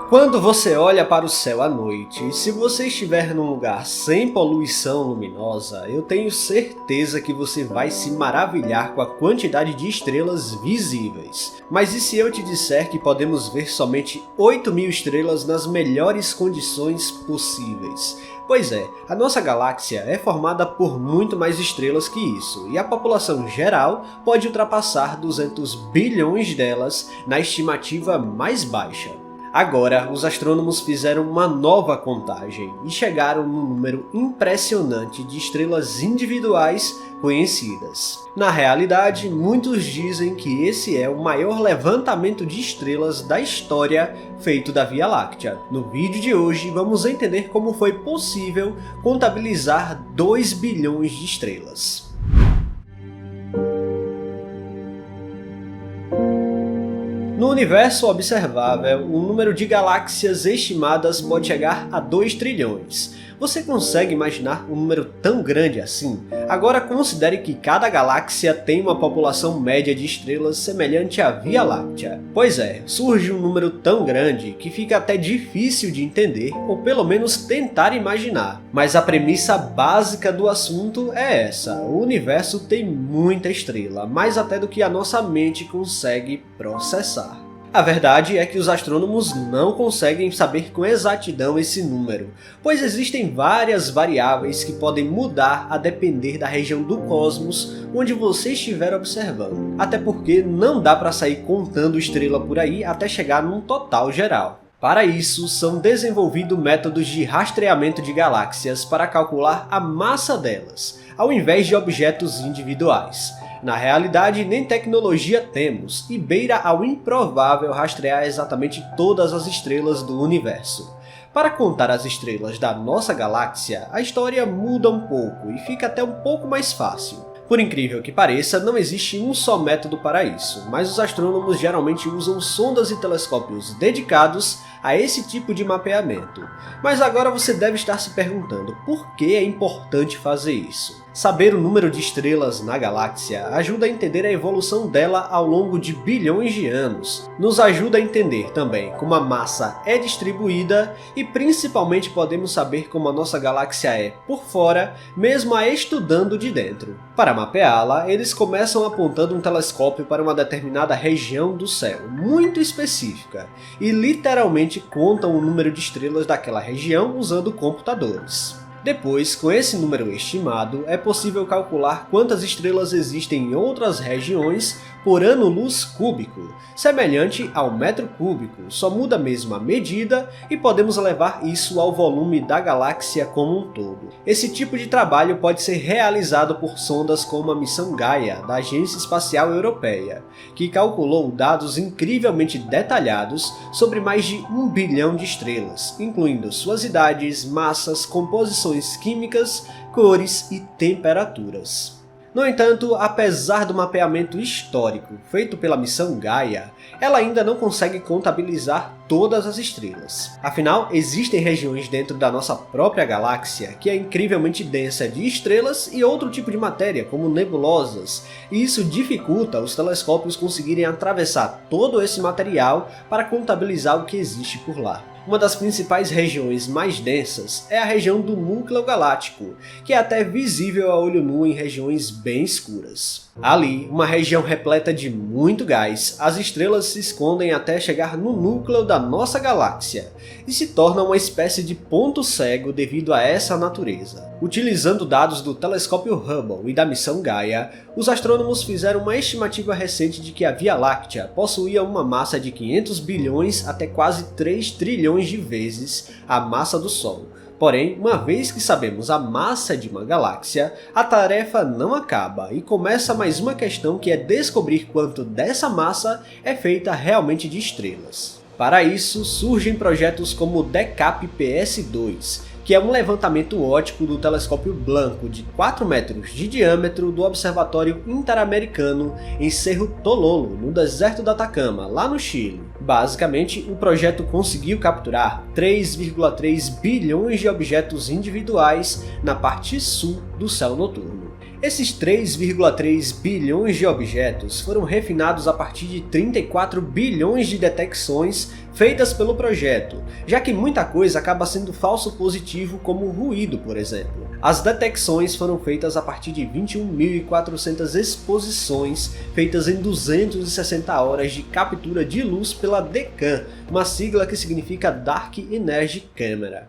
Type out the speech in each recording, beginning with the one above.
Quando você olha para o céu à noite, se você estiver num lugar sem poluição luminosa, eu tenho certeza que você vai se maravilhar com a quantidade de estrelas visíveis. Mas e se eu te disser que podemos ver somente 8.000 estrelas nas melhores condições possíveis? Pois é, a nossa galáxia é formada por muito mais estrelas que isso, e a população geral pode ultrapassar 200 bilhões delas na estimativa mais baixa. Agora, os astrônomos fizeram uma nova contagem e chegaram num número impressionante de estrelas individuais conhecidas. Na realidade, muitos dizem que esse é o maior levantamento de estrelas da história feito da Via Láctea. No vídeo de hoje, vamos entender como foi possível contabilizar 2 bilhões de estrelas. No universo observável, o número de galáxias estimadas pode chegar a 2 trilhões. Você consegue imaginar um número tão grande assim? Agora considere que cada galáxia tem uma população média de estrelas semelhante à Via Láctea. Pois é, surge um número tão grande que fica até difícil de entender, ou pelo menos tentar imaginar. Mas a premissa básica do assunto é essa: o universo tem muita estrela, mais até do que a nossa mente consegue processar. A verdade é que os astrônomos não conseguem saber com exatidão esse número, pois existem várias variáveis que podem mudar a depender da região do cosmos onde você estiver observando. Até porque não dá para sair contando estrela por aí até chegar num total geral. Para isso, são desenvolvidos métodos de rastreamento de galáxias para calcular a massa delas, ao invés de objetos individuais. Na realidade, nem tecnologia temos, e beira ao improvável rastrear exatamente todas as estrelas do universo. Para contar as estrelas da nossa galáxia, a história muda um pouco e fica até um pouco mais fácil. Por incrível que pareça, não existe um só método para isso, mas os astrônomos geralmente usam sondas e telescópios dedicados a esse tipo de mapeamento. Mas agora você deve estar se perguntando por que é importante fazer isso. Saber o número de estrelas na galáxia ajuda a entender a evolução dela ao longo de bilhões de anos. Nos ajuda a entender também como a massa é distribuída e principalmente podemos saber como a nossa galáxia é por fora, mesmo a estudando de dentro. Para mapeá-la, eles começam apontando um telescópio para uma determinada região do céu, muito específica, e literalmente contam o número de estrelas daquela região usando computadores. Depois, com esse número estimado, é possível calcular quantas estrelas existem em outras regiões por ano-luz cúbico, semelhante ao metro cúbico, só muda mesmo a medida e podemos levar isso ao volume da galáxia como um todo. Esse tipo de trabalho pode ser realizado por sondas como a missão Gaia, da Agência Espacial Europeia, que calculou dados incrivelmente detalhados sobre mais de 1 bilhão de estrelas, incluindo suas idades, massas, composições químicas, cores e temperaturas. No entanto, apesar do mapeamento histórico feito pela missão Gaia, ela ainda não consegue contabilizar todas as estrelas. Afinal, existem regiões dentro da nossa própria galáxia que é incrivelmente densa de estrelas e outro tipo de matéria, como nebulosas, e isso dificulta os telescópios conseguirem atravessar todo esse material para contabilizar o que existe por lá. Uma das principais regiões mais densas é a região do núcleo galáctico, que é até visível a olho nu em regiões bem escuras. Ali, uma região repleta de muito gás, as estrelas se escondem até chegar no núcleo da nossa galáxia e se tornam uma espécie de ponto cego devido a essa natureza. Utilizando dados do telescópio Hubble e da missão Gaia, os astrônomos fizeram uma estimativa recente de que a Via Láctea possuía uma massa de 500 bilhões até quase 3 trilhões de vezes a massa do Sol. Porém, uma vez que sabemos a massa de uma galáxia, a tarefa não acaba e começa mais uma questão, que é descobrir quanto dessa massa é feita realmente de estrelas. Para isso, surgem projetos como o DECAP-PS2, que é um levantamento óptico do telescópio Blanco de 4 metros de diâmetro do Observatório Interamericano em Cerro Tololo, no deserto do Atacama, lá no Chile. Basicamente, o projeto conseguiu capturar 3,3 bilhões de objetos individuais na parte sul do céu noturno. Esses 3,3 bilhões de objetos foram refinados a partir de 34 bilhões de detecções feitas pelo projeto, já que muita coisa acaba sendo falso positivo, como ruído, por exemplo. As detecções foram feitas a partir de 21.400 exposições feitas em 260 horas de captura de luz pela DECAM, uma sigla que significa Dark Energy Camera.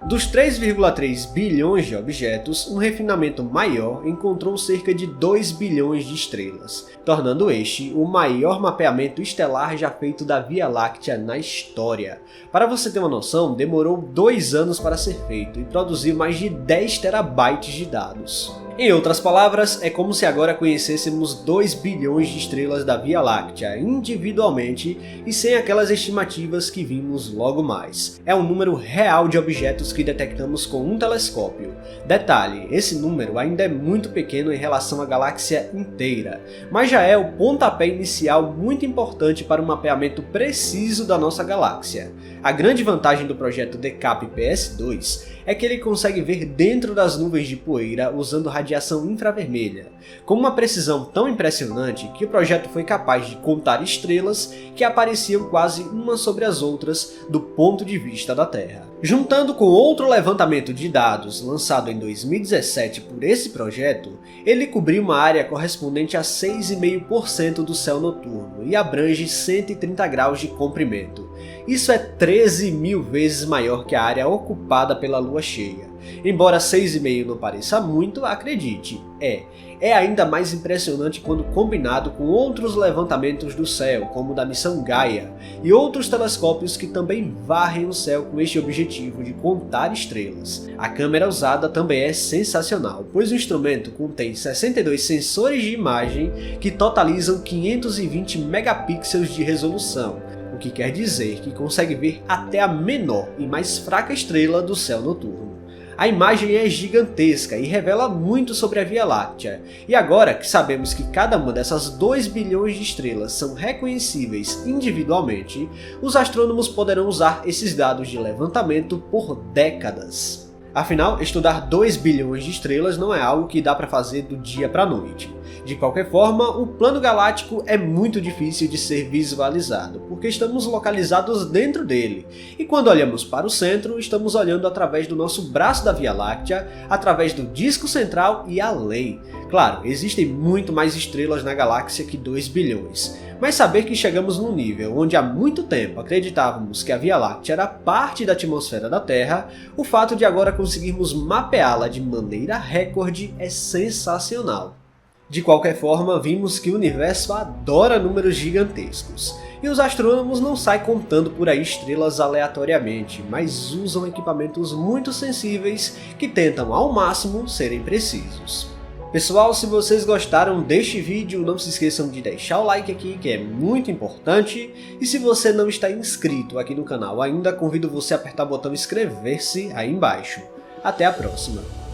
Dos 3,3 bilhões de objetos, um refinamento maior encontrou cerca de 2 bilhões de estrelas, tornando este o maior mapeamento estelar já feito da Via Láctea na história. Para você ter uma noção, demorou 2 anos para ser feito e produziu mais de 10 terabytes de dados. Em outras palavras, é como se agora conhecêssemos 2 bilhões de estrelas da Via Láctea individualmente e sem aquelas estimativas que vimos logo mais. É o número real de objetos que detectamos com um telescópio. Detalhe, esse número ainda é muito pequeno em relação à galáxia inteira, mas já é o pontapé inicial muito importante para um mapeamento preciso da nossa galáxia. A grande vantagem do projeto DECAP-PS2 é que ele consegue ver dentro das nuvens de poeira usando radiação infravermelha, com uma precisão tão impressionante que o projeto foi capaz de contar estrelas que apareciam quase umas sobre as outras do ponto de vista da Terra. Juntando com outro levantamento de dados lançado em 2017 por esse projeto, ele cobriu uma área correspondente a 6,5% do céu noturno e abrange 130 graus de comprimento. Isso é 13.000 vezes maior que a área ocupada pela Lua cheia. Embora 6,5 não pareça muito, acredite, é ainda mais impressionante quando combinado com outros levantamentos do céu, como o da missão Gaia, e outros telescópios que também varrem o céu com este objetivo de contar estrelas. A câmera usada também é sensacional, pois o instrumento contém 62 sensores de imagem que totalizam 520 megapixels de resolução, o que quer dizer que consegue ver até a menor e mais fraca estrela do céu noturno. A imagem é gigantesca e revela muito sobre a Via Láctea, e agora que sabemos que cada uma dessas 2 bilhões de estrelas são reconhecíveis individualmente, os astrônomos poderão usar esses dados de levantamento por décadas. Afinal, estudar 2 bilhões de estrelas não é algo que dá para fazer do dia para a noite. De qualquer forma, o plano galáctico é muito difícil de ser visualizado, porque estamos localizados dentro dele, e quando olhamos para o centro, estamos olhando através do nosso braço da Via Láctea, através do disco central e além. Claro, existem muito mais estrelas na galáxia que 2 bilhões, mas saber que chegamos num nível onde há muito tempo acreditávamos que a Via Láctea era parte da atmosfera da Terra, o fato de agora conseguirmos mapeá-la de maneira recorde é sensacional. De qualquer forma, vimos que o universo adora números gigantescos, e os astrônomos não saem contando por aí estrelas aleatoriamente, mas usam equipamentos muito sensíveis que tentam ao máximo serem precisos. Pessoal, se vocês gostaram deste vídeo, não se esqueçam de deixar o like aqui, que é muito importante, e se você não está inscrito aqui no canal ainda, convido você a apertar o botão inscrever-se aí embaixo. Até a próxima!